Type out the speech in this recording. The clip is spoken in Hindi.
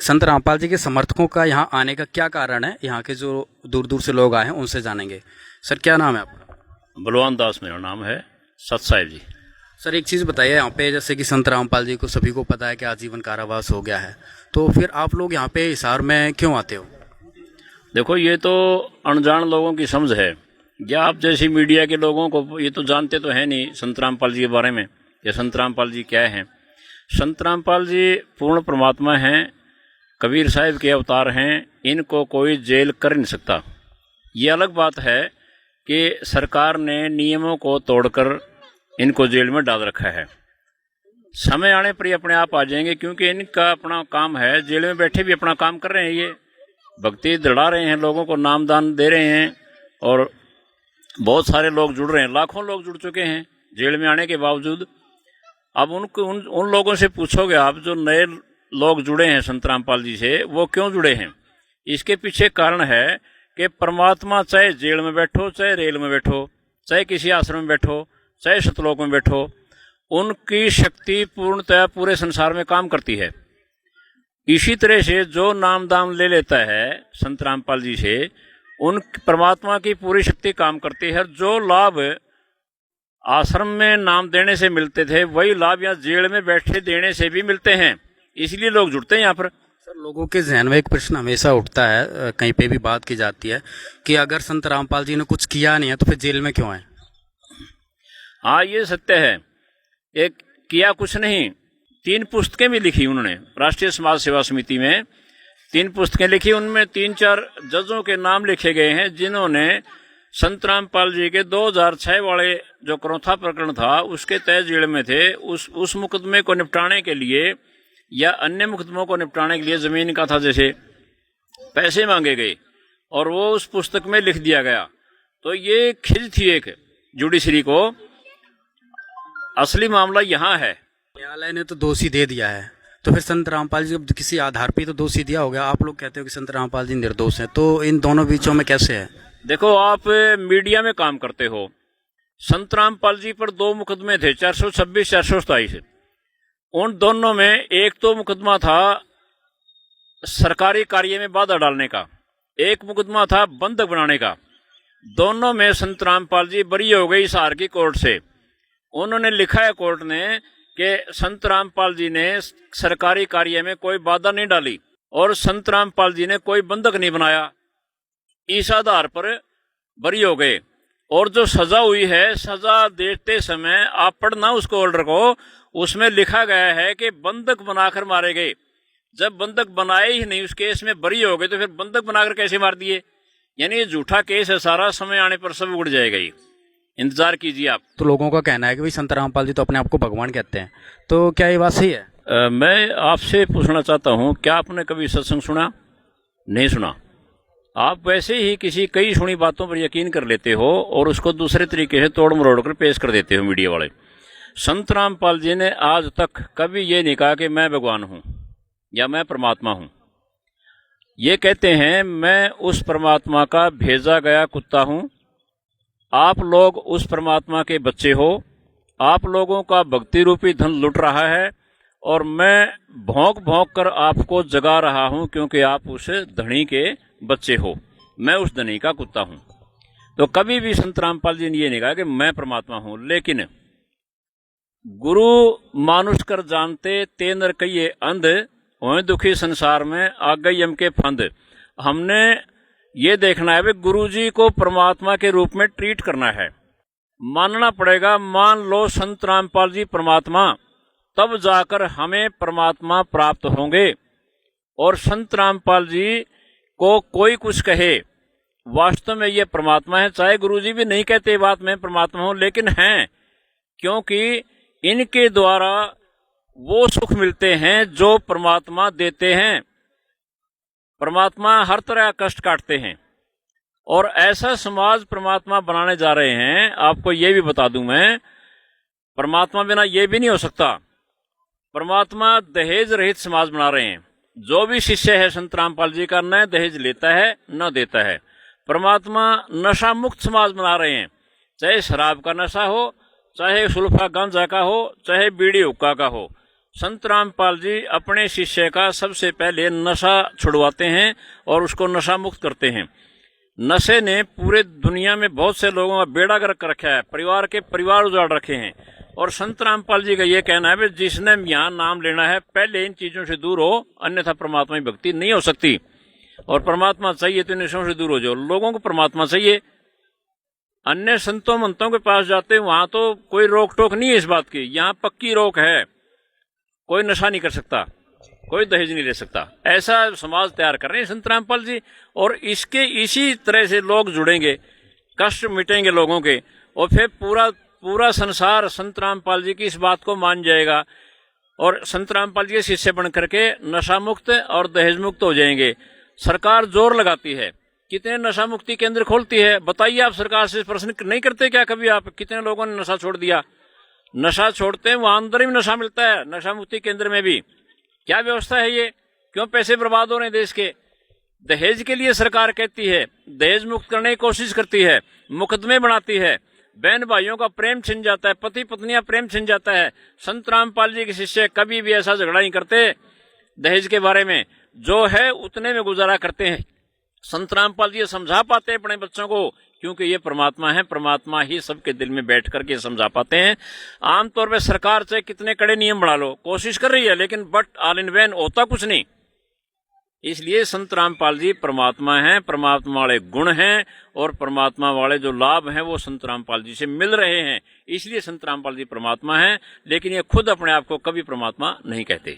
संत रामपाल जी के समर्थकों का यहाँ आने का क्या कारण है? यहाँ के जो दूर दूर से लोग आए हैं उनसे जानेंगे। सर क्या नाम है आपका? बलवान दास मेरा नाम है। सत साहिब जी। सर एक चीज़ बताइए, यहाँ पे जैसे कि संत रामपाल जी को सभी को पता है कि आजीवन कारावास हो गया है, तो फिर आप लोग यहाँ पे हिसार में क्यों आते हो? देखो, ये तो अनजान लोगों की समझ है, या आप जैसी मीडिया के लोगों को ये तो जानते तो है नहीं संत रामपाल जी के बारे में, या संत रामपाल जी क्या हैं। संत रामपाल जी पूर्ण परमात्मा हैं, कबीर साहिब के अवतार हैं, इनको कोई जेल कर नहीं सकता। ये अलग बात है कि सरकार ने नियमों को तोड़कर इनको जेल में डाल रखा है। समय आने पर ये अपने आप आ जाएंगे, क्योंकि इनका अपना काम है। जेल में बैठे भी अपना काम कर रहे हैं, ये भक्ति दृढ़ा रहे हैं, लोगों को नामदान दे रहे हैं, और बहुत सारे लोग जुड़ रहे हैं। लाखों लोग जुड़ चुके हैं जेल में आने के बावजूद। अब उन लोगों से पूछोगे आप, जो नए लोग जुड़े हैं संत रामपाल जी से, वो क्यों जुड़े हैं? इसके पीछे कारण है कि परमात्मा चाहे जेल में बैठो, चाहे रेल में बैठो, चाहे किसी आश्रम में बैठो, चाहे सतलोक में बैठो, उनकी शक्ति पूर्णतः पूरे संसार में काम करती है। इसी तरह से जो नाम दाम ले लेता है संत रामपाल जी से, उन परमात्मा की पूरी शक्ति काम करती है। जो लाभ आश्रम में नाम देने से मिलते थे, वही लाभ यहाँ जेल में बैठे देने से भी मिलते हैं। इसलिए लोग जुड़ते हैं यहाँ पर। सर लोगों के जहन में एक प्रश्न हमेशा उठता है, कहीं पे भी बात की जाती है कि अगर संत रामपाल जी ने कुछ किया नहीं है तो फिर जेल में क्यों है? हाँ, ये सत्य है। एक किया कुछ नहीं, 3 पुस्तकें भी लिखी उन्होंने। राष्ट्रीय समाज सेवा समिति में 3 पुस्तकें लिखी, उनमें 3-4 जजों के नाम लिखे गए हैं, जिन्होंने संत रामपाल जी के 2006 वाले जो करौथा प्रकरण था उसके तय जेल में थे, उस मुकदमे को निपटाने के लिए या अन्य मुकदमों को निपटाने के लिए जमीन का था, जैसे पैसे मांगे गए, और वो उस पुस्तक में लिख दिया गया। तो ये खिज थी एक जुडिशरी को। असली मामला यहाँ है। न्यायालय ने तो दोषी दे दिया है, तो फिर संत रामपाल जी को किसी आधार पे तो दोषी दिया होगा। आप लोग कहते हो कि संत रामपाल जी निर्दोष हैं, तो इन दोनों बीचों में कैसे है? देखो, आप मीडिया में काम करते हो। संत रामपाल जी पर 2 मुकदमे थे, 426, 427। उन दोनों में एक तो मुकदमा था सरकारी कार्य में बाधा डालने का, एक मुकदमा था बंधक बनाने का। दोनों में संत रामपाल जी बरी हो गई हिसार की कोर्ट से। उन्होंने लिखा है कोर्ट ने कि संत रामपाल जी ने सरकारी कार्य में कोई बाधा नहीं डाली और संत रामपाल जी ने कोई बंधक नहीं बनाया। इस आधार पर बरी हो गए। और जो सजा हुई है, सजा देते समय आप पढ़ना उसको, ऑर्डर को, उसमें लिखा गया है कि बंधक बनाकर मारे गए। जब बंधक बनाए ही नहीं, उस केस में बरी हो गए, तो फिर बंधक बनाकर कैसे मार दिए? यानी ये झूठा केस है सारा। समय आने पर सब उड़ जाएगा, ये इंतजार कीजिए आप। तो लोगों का कहना है कि भाई संत रामपाल जी तो अपने आप को भगवान कहते हैं, तो क्या ये बात सही है? मैं आपसे पूछना चाहता हूँ, क्या आपने कभी सत्संग सुना? नहीं सुना। आप वैसे ही कई सुनी बातों पर यकीन कर लेते हो और उसको दूसरे तरीके से तोड़ मरोड़ कर पेश कर देते हो मीडिया वाले। संत रामपाल जी ने आज तक कभी ये नहीं कहा कि मैं भगवान हूँ या मैं परमात्मा हूँ। ये कहते हैं मैं उस परमात्मा का भेजा गया कुत्ता हूँ, आप लोग उस परमात्मा के बच्चे हो, आप लोगों का भक्ति रूपी धन लुट रहा है और मैं भौंक भौंक कर आपको जगा रहा हूं, क्योंकि आप उस धनी के बच्चे हो, मैं उस धनी का कुत्ता हूं। तो कभी भी संत रामपाल जी ने ये नहीं कहा कि मैं परमात्मा हूं। लेकिन गुरु मानुष कर जानते ते नर कहिए अंध, होए दुखी संसार में आ गई यम के फंद। हमने ये देखना है, गुरु जी को परमात्मा के रूप में ट्रीट करना है, मानना पड़ेगा। मान लो संत रामपाल जी परमात्मा, तब जाकर हमें परमात्मा प्राप्त होंगे। और संत रामपाल जी को कोई कुछ कहे, वास्तव में ये परमात्मा है। चाहे गुरु जी भी नहीं कहते बात मैं परमात्मा हूं, लेकिन हैं, क्योंकि इनके द्वारा वो सुख मिलते हैं जो परमात्मा देते हैं। परमात्मा हर तरह कष्ट काटते हैं और ऐसा समाज परमात्मा बनाने जा रहे हैं। आपको ये भी बता दूं मैं, परमात्मा बिना ये भी नहीं हो सकता। परमात्मा दहेज रहित समाज बना रहे हैं। जो भी शिष्य है संत रामपाल जी का, न दहेज लेता है न देता है। परमात्मा नशा मुक्त समाज बना रहे हैं, चाहे शराब का नशा हो, चाहे सुल्फा गांजा का हो, चाहे बीड़ी हुक्का का हो। संत रामपाल जी अपने शिष्य का सबसे पहले नशा छुड़वाते हैं और उसको नशा मुक्त करते हैं। नशे ने पूरे दुनिया में बहुत से लोगों का बेड़ा गर्क कर रखा है, परिवार के परिवार उजाड़ रखे हैं। और संत रामपाल जी का ये कहना है जिसने यहाँ नाम लेना है पहले इन चीजों से दूर हो, अन्यथा परमात्मा की भक्ति नहीं हो सकती। और परमात्मा चाहिए तो इन नशों से दूर हो जाओ। लोगों को परमात्मा चाहिए। अन्य संतों मंतों के पास जाते वहां तो कोई रोक टोक नहीं है इस बात की, यहाँ पक्की रोक है। कोई नशा नहीं कर सकता, कोई दहेज नहीं ले सकता। ऐसा समाज तैयार कर रहे हैं संत रामपाल जी। और इसके इसी तरह से लोग जुड़ेंगे, कष्ट मिटेंगे लोगों के, और फिर पूरा संसार संत रामपाल जी की इस बात को मान जाएगा और संत रामपाल जी के शिष्य बन करके नशा मुक्त और दहेज मुक्त हो जाएंगे। सरकार जोर लगाती है, कितने नशा मुक्ति केंद्र खोलती है। बताइए, आप सरकार से प्रश्न नहीं करते क्या कभी आप? कितने लोगों ने नशा छोड़ दिया? नशा छोड़ते हैं वहां अंदर ही नशा मिलता है, नशा मुक्ति केंद्र में भी। क्या व्यवस्था है ये? क्यों पैसे बर्बाद हो रहे हैं देश के? दहेज के लिए सरकार कहती है, दहेज मुक्त करने की कोशिश करती है, मुकदमे बनाती है, बहन भाइयों का प्रेम छिन जाता है, पति पत्नियां प्रेम छिन जाता है। संत रामपाल जी के शिष्य कभी भी ऐसा झगड़ा नहीं करते दहेज के बारे में, जो है उतने में गुजारा करते हैं। संत रामपाल जी समझा पाते हैं अपने बच्चों को, क्योंकि ये परमात्मा है, परमात्मा ही सबके दिल में बैठ करके समझा पाते हैं। आमतौर पर सरकार से कितने कड़े नियम बना लो, कोशिश कर रही है, लेकिन बट ऑल इन वैन होता कुछ नहीं। इसलिए संत रामपाल जी परमात्मा हैं, परमात्मा वाले गुण हैं और परमात्मा वाले जो लाभ हैं वो संत रामपाल जी से मिल रहे हैं। इसलिए संत रामपाल जी परमात्मा हैं, लेकिन ये खुद अपने आप को कभी परमात्मा नहीं कहते।